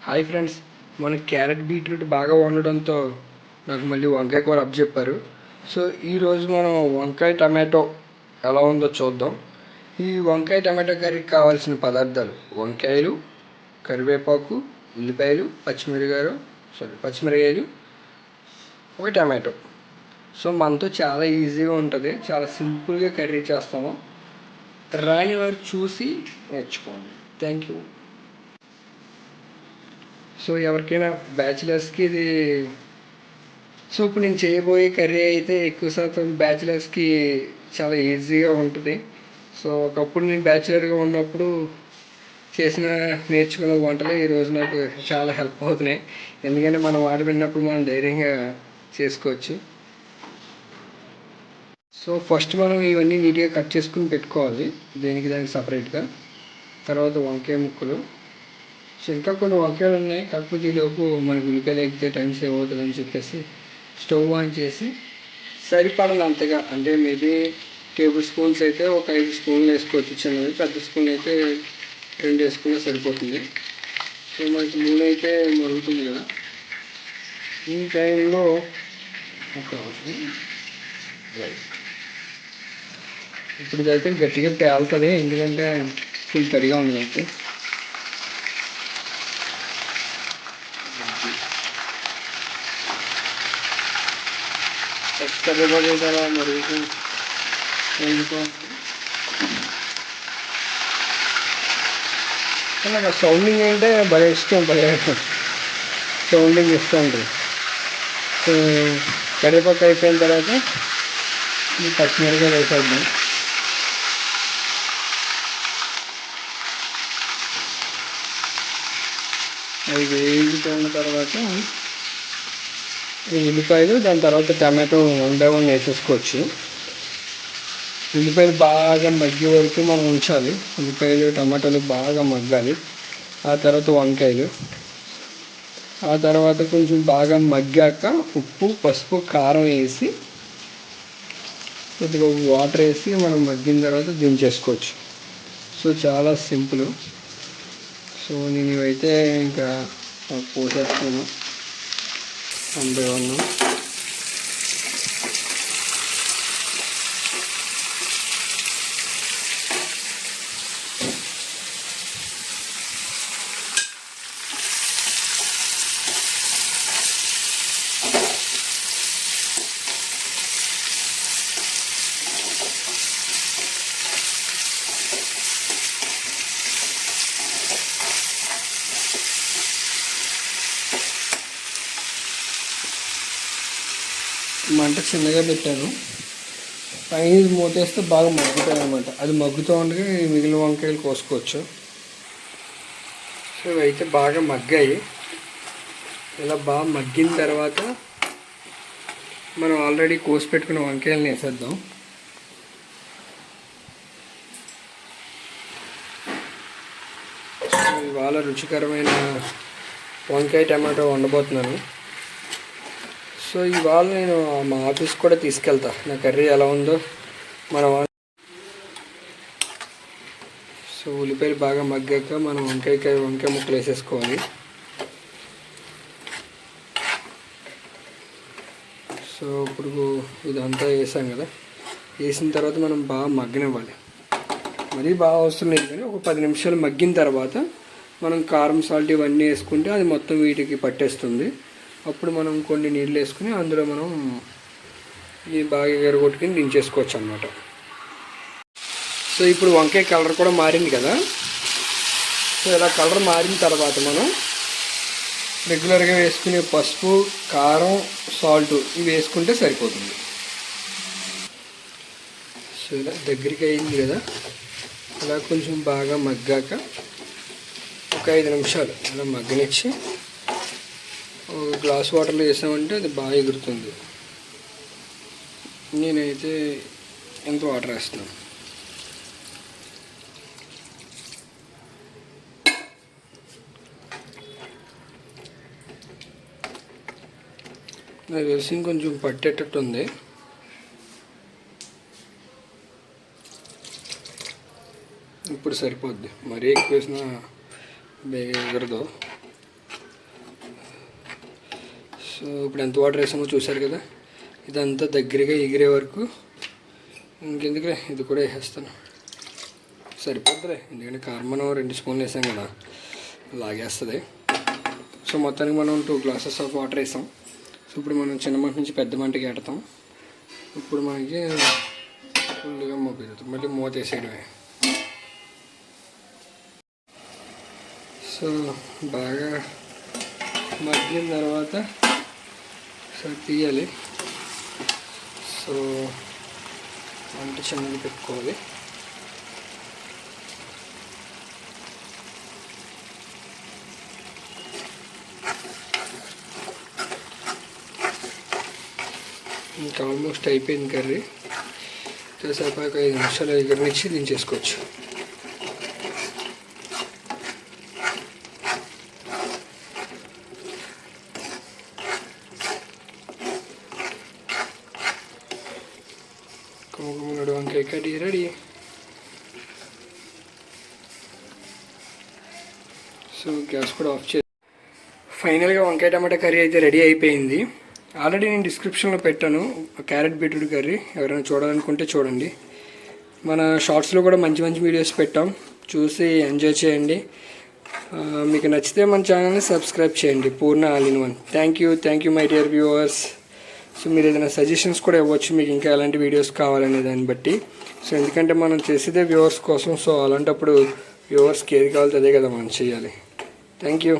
Hi friends, మన carrot beetroot బాగా వండడంతో నాకు మళ్ళీ వంకాయ కూర అప్పచెప్పారు. సో ఈరోజు మనం వంకాయ టమాటో ఎలా ఉందో చూద్దాం. ఈ వంకాయ టమాటో కర్రీకి కావాల్సిన పదార్థాలు: వంకాయలు, కరివేపాకు, ఉల్లిపాయలు, పచ్చిమిరకాయలు, ఒక టమాటో. సో మనతో చాలా ఈజీగా ఉంటుంది, చాలా సింపుల్గా కర్రీ చేస్తాము. రాని వారు చూసి నేర్చుకోండి. Thank you. సో ఎవరికైనా బ్యాచిలర్స్కి ఇది ఇప్పుడు నేను చేయబోయే కర్రీ అయితే ఎక్కువ శాతం బ్యాచిలర్స్కి చాలా ఈజీగా ఉంటుంది. సో ఒకప్పుడు నేను బ్యాచిలర్గా ఉన్నప్పుడు నేర్చుకున్న వంటలు ఈరోజు నాకు చాలా హెల్ప్ అవుతున్నాయి. ఎందుకంటే మనం విన్నప్పుడు మనం ధైర్యంగా చేసుకోవచ్చు. సో ఫస్ట్ మనం ఇవన్నీ నీట్గా కట్ చేసుకుని పెట్టుకోవాలి, దానికి సపరేట్గా. తర్వాత వంకాయ ముక్కలు. సో ఇంకా కొన్ని వంకాయలు ఉన్నాయి, కాకపోతే ఈలోపు మనకి ఉల్లిపాయలు ఎక్కితే టైం సేవ్ అవుతుందని చెప్పేసి స్టవ్ ఆన్ చేసి సరిపడాలి అంతగా, అంటే మేబీ టేబుల్ స్పూన్స్ అయితే ఒక 5 స్పూన్లు వేసుకోవచ్చు చిన్నది, పెద్ద స్పూన్ అయితే 2 వేసుకున్నా సరిపోతుంది. సో మనకి నూనె అయితే మరుగుతుంది కదా, ఈ టైంలో ఇప్పుడు ఇదైతే గట్టిగా పేలుతుంది, ఎందుకంటే ఫుల్ తడిగా ఉంది అయితే. కర్రీపాకు మరుగుతూ నాకు సౌండింగ్ అంటే భలే ఇష్టం, సౌండింగ్ ఇష్టం ఉంటుంది. సో కరివేపాకు అయిపోయిన తర్వాత ఈ పచ్చిమిరకాయలు వేసేద్దాం. అవి వేగిపోయిన తర్వాత ఈ ఉల్లిపాయలు, దాని తర్వాత టమాటో వన్ వేసేసుకోవచ్చు. ఉల్లిపాయలు బాగా మగ్గే వరకు మనం ఉంచాలి. ఉల్లిపాయలు టమాటాలు బాగా మగ్గాలి. ఆ తర్వాత వంకాయలు. ఆ తర్వాత కొంచెం బాగా మగ్గాక ఉప్పు, పసుపు, కారం వేసి కొద్దిగా వాటర్ వేసి మనం మగ్గిన తర్వాత దించేసుకోవచ్చు. సో చాలా సింపుల్. సో నేను ఇవైతే ఇంకా పోసేస్తాను అంబేవన్ను. మంట చిన్నగా పెట్టాను, పైన మూతేస్తే బాగా మగ్గుతాయి అన్నమాట. అది మగ్గుతూ ఉండగా మిగిలిన వంకాయలు కోసుకోవచ్చు. సో ఇవైతే బాగా మగ్గాయి. ఇలా బాగా మగ్గిన తర్వాత మనం ఆల్రెడీ కోసి పెట్టుకున్న వంకాయలను వేసేద్దాం. ఇవాళ రుచికరమైన వంకాయ టమాటో వండబోతున్నాను. సో ఇవాళ నేను మా ఆఫీస్ కూడా తీసుకెళ్తా నా కర్రీ ఎలా ఉందో మన. సో ఉల్లిపాయలు బాగా మగ్గాక మనం వంకాయ ముక్కలు వేసేసుకోవాలి. సో ఇప్పుడు ఇదంతా వేసాం కదా, వేసిన తర్వాత మనం బాగా మగ్గనివ్వాలి. మరీ బాగా అవసరం లేదు, కానీ ఒక 10 నిమిషాలు మగ్గిన తర్వాత మనం కారం, సాల్ట్ ఇవన్నీ వేసుకుంటే అది మొత్తం వీటికి పట్టేస్తుంది. అప్పుడు మనం కొన్ని నీళ్ళు వేసుకుని అందులో మనం ఈ బాగా ఎగరగొట్టుకుని దించేసుకోవచ్చు అన్నమాట. సో ఇప్పుడు వంకాయ కలర్ కూడా మారింది కదా. సో ఇలా కలర్ మారిన తర్వాత మనం రెగ్యులర్గా వేసుకునే పసుపు, కారం, సాల్ట్ ఇవి వేసుకుంటే సరిపోతుంది. సో ఇలా దగ్గరికి అయింది కదా, అలా కొంచెం బాగా మగ్గాక ఒక 5 నిమిషాలు అలా మగ్గనిచ్చి ఒక గ్లాస్ వాటర్లో వేసామంటే అది బాగా ఎగురుతుంది. నేనైతే ఎంత వాటర్ వేస్తున్నాను. నాకు తెలిసి కొంచెం పట్టేటట్టు ఉంది. ఇప్పుడు సరిపోద్ది, మరీ ఎక్కువ వేసినా ఎగరదు. సో ఇప్పుడు ఎంత వాటర్ వేసామో చూసారు కదా, ఇదంతా దగ్గరగా ఎగిరే వరకు ఇంకెందుకులే ఇది కూడా వేసేస్తాను, సరిపోతుందిలే. ఎందుకంటే కారం మనం 2 స్పూన్లు వేసాం కదా, లాగేస్తుంది. సో మొత్తానికి మనం 2 గ్లాసెస్ ఆఫ్ వాటర్ వేసాం. సో ఇప్పుడు మనం చిన్న మంట నుంచి పెద్ద మంటకి ఎడతాం. ఇప్పుడు మనకి ఫుల్గా మగ్గుతుంది, మళ్ళీ మూత వేసేయడమే. సో బాగా మగ్గిన తర్వాత సో తీయాలి. సో మంట చిన్నది పెట్టుకోవాలి. ఇంకా ఆల్మోస్ట్ అయిపోయింది కర్రీ. సరిపోయాక 5 నిమిషాలు ఎగరనిచ్చి దించేసుకోవచ్చు. కుమ్మకుమ్మడు వంకాయ కర్రీ రెడీ. సో గ్యాస్ కూడా ఆఫ్ చేసి ఫైనల్గా వంకాయ టమాటా కర్రీ అయితే రెడీ అయిపోయింది. ఆల్రెడీ నేను డిస్క్రిప్షన్లో పెట్టాను క్యారెట్ బీట్రూట్ కర్రీ, ఎవరైనా చూడాలనుకుంటే చూడండి. మన షార్ట్స్లో కూడా మంచి మంచి వీడియోస్ పెట్టాం, చూసి ఎంజాయ్ చేయండి. మీకు నచ్చితే మన ఛానల్ని సబ్స్క్రైబ్ చేయండి. Purna all in one. Thank you my dear viewers. So మీరు ఏదైనా సజెషన్స్ కూడా ఇవ్వచ్చు, మీకు ఇంకా ఎలాంటి వీడియోస్ కావాలనే దాన్ని బట్టి. సో ఎందుకంటే మనం చేసేదే వ్యూవర్స్ కోసం. సో అలాంటప్పుడు వ్యూవర్స్కి ఏది కావాలో అదే కదా మనం చేయాలి. Thank you.